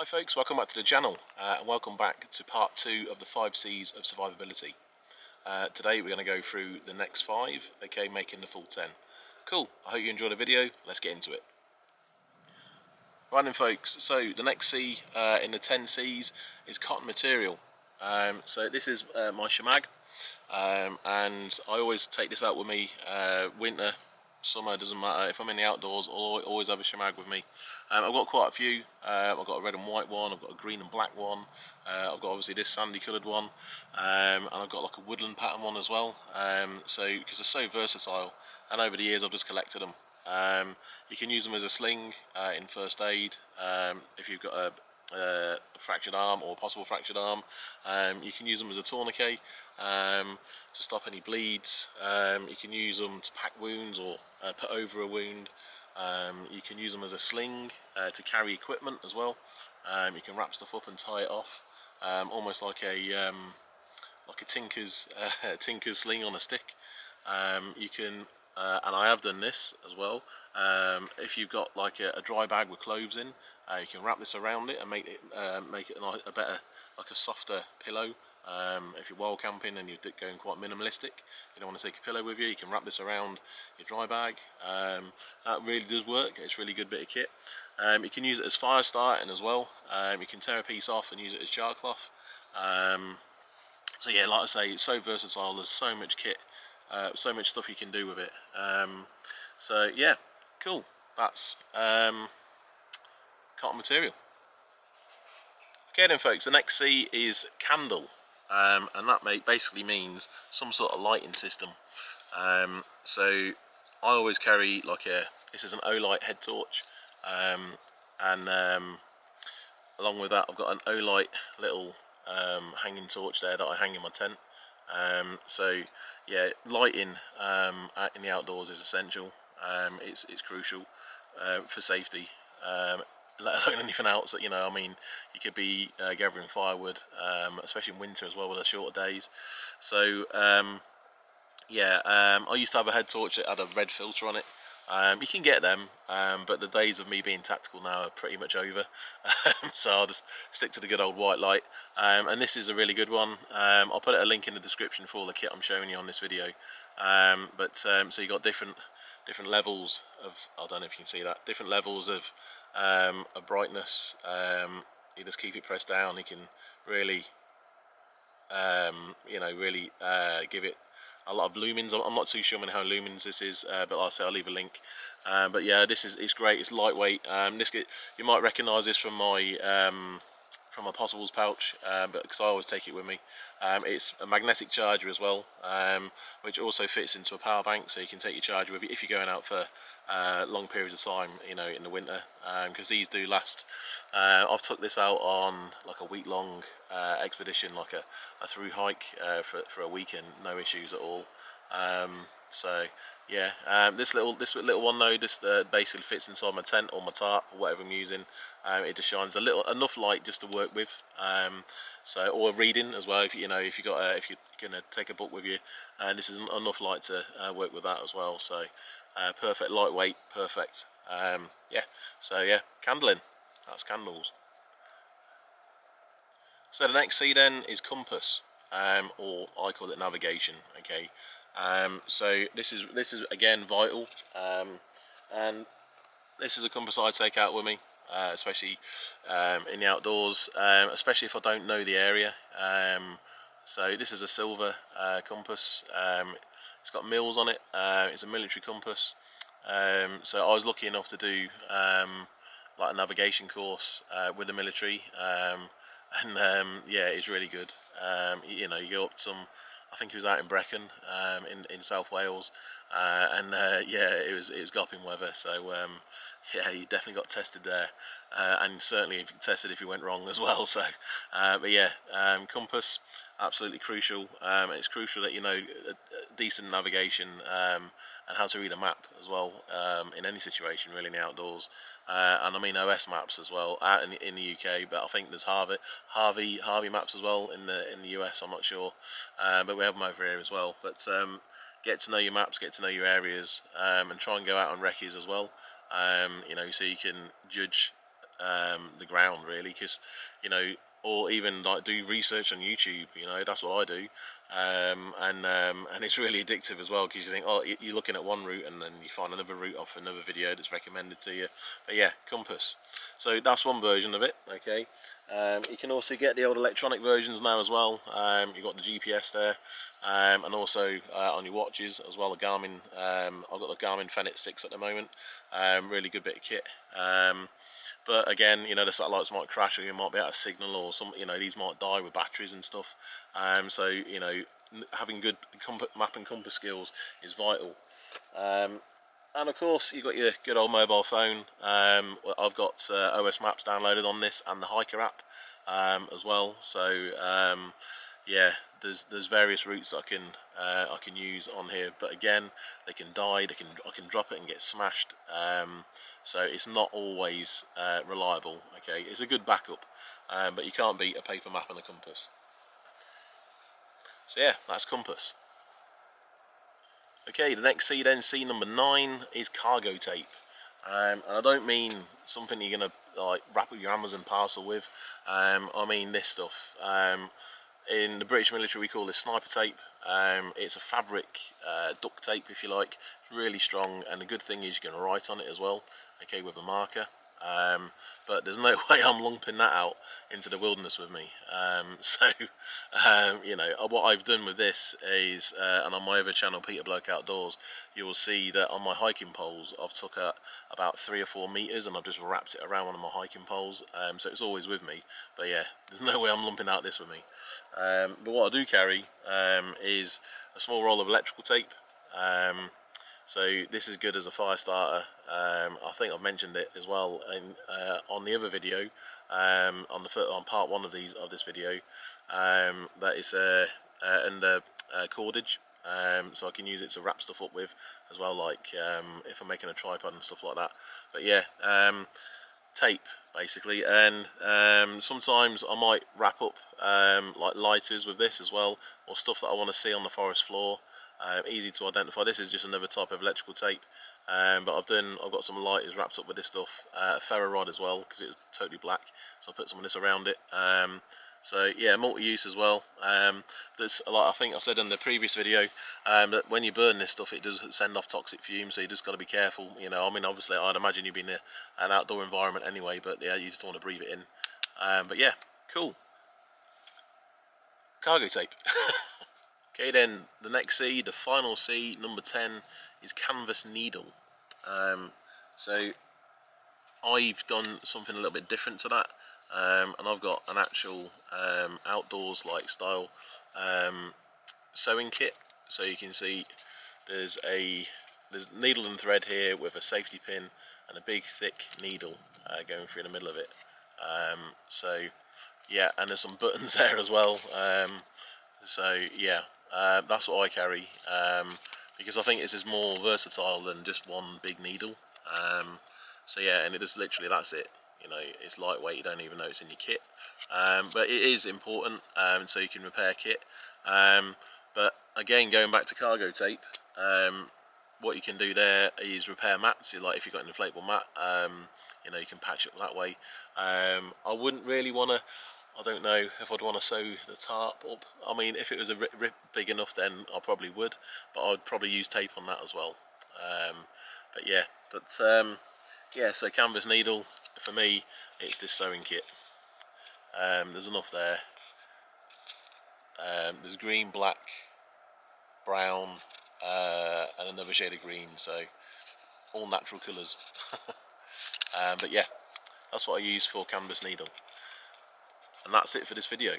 folks, welcome back to the channel and welcome back to part 2 of the 5 C's of survivability. Today we're going to go through the next 5, okay, making the full 10. Cool, I hope you enjoyed the video, let's get into it. Right then folks, so the next C in the 10 C's is cotton material. So this is my shemagh, and I always take this out with me, winter, summer, doesn't matter. If I'm in the outdoors, I'll always have a shemagh with me. I've got quite a few. I've got a red and white one, I've got a green and black one, I've got obviously this sandy coloured one, and I've got like a woodland pattern one as well. So because they're so versatile, and over the years I've just collected them. You can use them as a sling in first aid, if you've got a fractured arm or a possible fractured arm. You can use them as a tourniquet to stop any bleeds. You can use them to pack wounds or put over a wound. You can use them as a sling to carry equipment as well. You can wrap stuff up and tie it off, almost like a tinker's sling on a stick. You can and I have done this as well. If you've got like a dry bag with clothes in, you can wrap this around it and make it a better, like a softer pillow. If you're wild camping and you're going quite minimalistic, you don't want to take a pillow with you, you can wrap this around your dry bag. That really does work. It's a really good bit of kit. You can use it as fire starting as well. You can tear a piece off and use it as char cloth. So yeah, like I say, it's so versatile. There's so much kit, so much stuff you can do with it. So yeah, cool. That's cotton material. Okay then folks, the next C is candle, and that basically means some sort of lighting system. So I always carry like this is an Olight head torch, and along with that I've got an Olight little hanging torch there that I hang in my tent. So yeah, lighting out in the outdoors is essential. It's crucial for safety, let alone anything else. That, you know, I mean, you could be gathering firewood, especially in winter as well with the shorter days. So yeah, I used to have a head torch that had a red filter on it. You can get them, but the days of me being tactical now are pretty much over. So I'll just stick to the good old white light, and this is a really good one. I'll put a link in the description for all the kit I'm showing you on this video. So you got different levels of, I don't know if you can see that, different levels of brightness. You just keep it pressed down, you can really you know, really give it a lot of lumens. I'm not too sure how lumens this is, but like I say, I'll leave a link. But yeah, it's great. It's lightweight. You might recognise this from my possibles pouch, but because I always take it with me. It's a magnetic charger as well, which also fits into a power bank, so you can take your charger with you if you're going out for long periods of time, you know, in the winter, because these do last. I've took this out on like a week-long expedition, like a through hike for a weekend, no issues at all. So yeah, this little one though, just basically fits inside my tent or my tarp or whatever I'm using. It just shines enough light just to work with. So, or reading as well. If you're gonna take a book with you, and this is enough light to work with that as well. So perfect, lightweight, perfect. Yeah. So yeah, candling. That's candles. So the next C then is compass, or I call it navigation. Okay. So this is again vital, and this is a compass I take out with me, especially in the outdoors, especially if I don't know the area. So this is a silver compass. It's got mills on it. It's a military compass. So I was lucky enough to do like a navigation course with the military, and yeah, it's really good. You know, you go up some, I think it was out in Brecon, in South Wales, and yeah, it was gopping weather. So yeah, you definitely got tested there, and certainly tested if you went wrong as well. So, but yeah, compass, absolutely crucial. It's crucial that you know decent navigation, and how to read a map as well, in any situation really in the outdoors. And I mean OS maps as well out in the UK, but I think there's Harvey maps as well in the US. I'm not sure, but we have them over here as well. But get to know your maps, get to know your areas, and try and go out on recce's as well. You know, so you can judge the ground really, because you know, or even like do research on YouTube. You know, that's what I do, and it's really addictive as well, because you think, oh, you're looking at one route and then you find another route off another video that's recommended to you. But yeah, compass. So that's one version of it. Okay, you can also get the old electronic versions now as well. You've got the GPS there, and also on your watches as well. The Garmin. I've got the Garmin Fenix 6 at the moment. Really good bit of kit. But again, you know, the satellites might crash, or you might be out of signal, or some, you know, these might die with batteries and stuff. So you know, having good map and compass skills is vital. And of course, you've got your good old mobile phone. I've got OS Maps downloaded on this, and the Hiker app as well. So yeah, there's various routes that I can use on here, but again, they can die. I can drop it and get smashed. So it's not always reliable. Okay, it's a good backup, but you can't beat a paper map and a compass. So yeah, that's compass. Okay, the next C then, C number 9, is cargo tape. And I don't mean something you're gonna like wrap up your Amazon parcel with. I mean this stuff. In the British military, we call this sniper tape. It's a fabric duct tape, if you like. It's really strong, and the good thing is you can write on it as well, okay, with a marker. But there's no way I'm lumping that out into the wilderness with me. You know, what I've done with this is, and on my other channel, Peter Bloke Outdoors, you will see that on my hiking poles, I've took about 3 or 4 meters, and I've just wrapped it around one of my hiking poles. So it's always with me. But yeah, there's no way I'm lumping out this with me. But what I do carry is a small roll of electrical tape. So this is good as a fire starter. I think I've mentioned it as well on the other video, on part 1 of this video. That is under cordage, so I can use it to wrap stuff up with as well, like if I'm making a tripod and stuff like that. But yeah, tape basically, and sometimes I might wrap up like lighters with this as well, or stuff that I want to see on the forest floor. Easy to identify. This is just another type of electrical tape, but I've got some lighters wrapped up with this stuff, a ferro rod as well, because it's totally black, so I put some of this around it. So yeah, multi-use as well. There's like I think I said in the previous video, that when you burn this stuff, it does send off toxic fumes, so you just got to be careful. You know, I mean, obviously I'd imagine you've been in an outdoor environment anyway, but yeah, you just don't want to breathe it in. But yeah, cool. Cargo tape. Okay, then the next C, the final C, number 10, is canvas needle. So I've done something a little bit different to that, and I've got an actual outdoors like style sewing kit. So you can see there's needle and thread here with a safety pin and a big thick needle going through the middle of it. So yeah, and there's some buttons there as well. So yeah. That's what I carry, because I think it's just more versatile than just one big needle. So yeah, and it is literally, that's it. You know, it's lightweight, you don't even know it's in your kit. But it is important, so you can repair kit. But again, going back to cargo tape, what you can do there is repair mats. So like if you've got an inflatable mat, you know, you can patch it that way. I wouldn't really want to, I don't know if I'd want to sew the tarp up. I mean, if it was a rip big enough, then I probably would, but I'd probably use tape on that as well. But yeah, so canvas needle, for me, it's this sewing kit. There's enough there. There's green, black, brown, and another shade of green, so all natural colours. But yeah, that's what I use for canvas needle. And that's it for this video.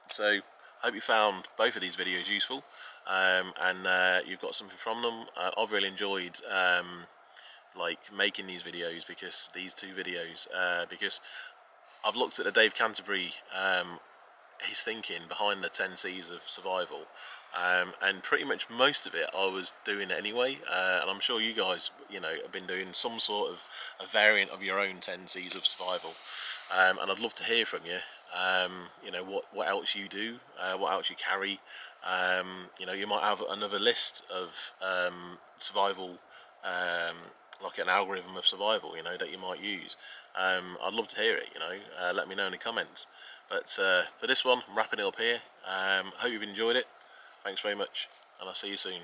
So I hope you found both of these videos useful, and you've got something from them. I've really enjoyed like making these videos, because these 2 videos, because I've looked at the Dave Canterbury his thinking behind the 10 C's of survival, and pretty much most of it I was doing anyway, and I'm sure you guys, you know, have been doing some sort of a variant of your own 10 C's of survival, and I'd love to hear from you. You know, what else you do, what else you carry. You know, you might have another list of survival like an algorithm of survival, you know, that you might use. I'd love to hear it, you know. Let me know in the comments. But for this one, I'm wrapping it up here. Hope you've enjoyed it. Thanks very much, and I'll see you soon.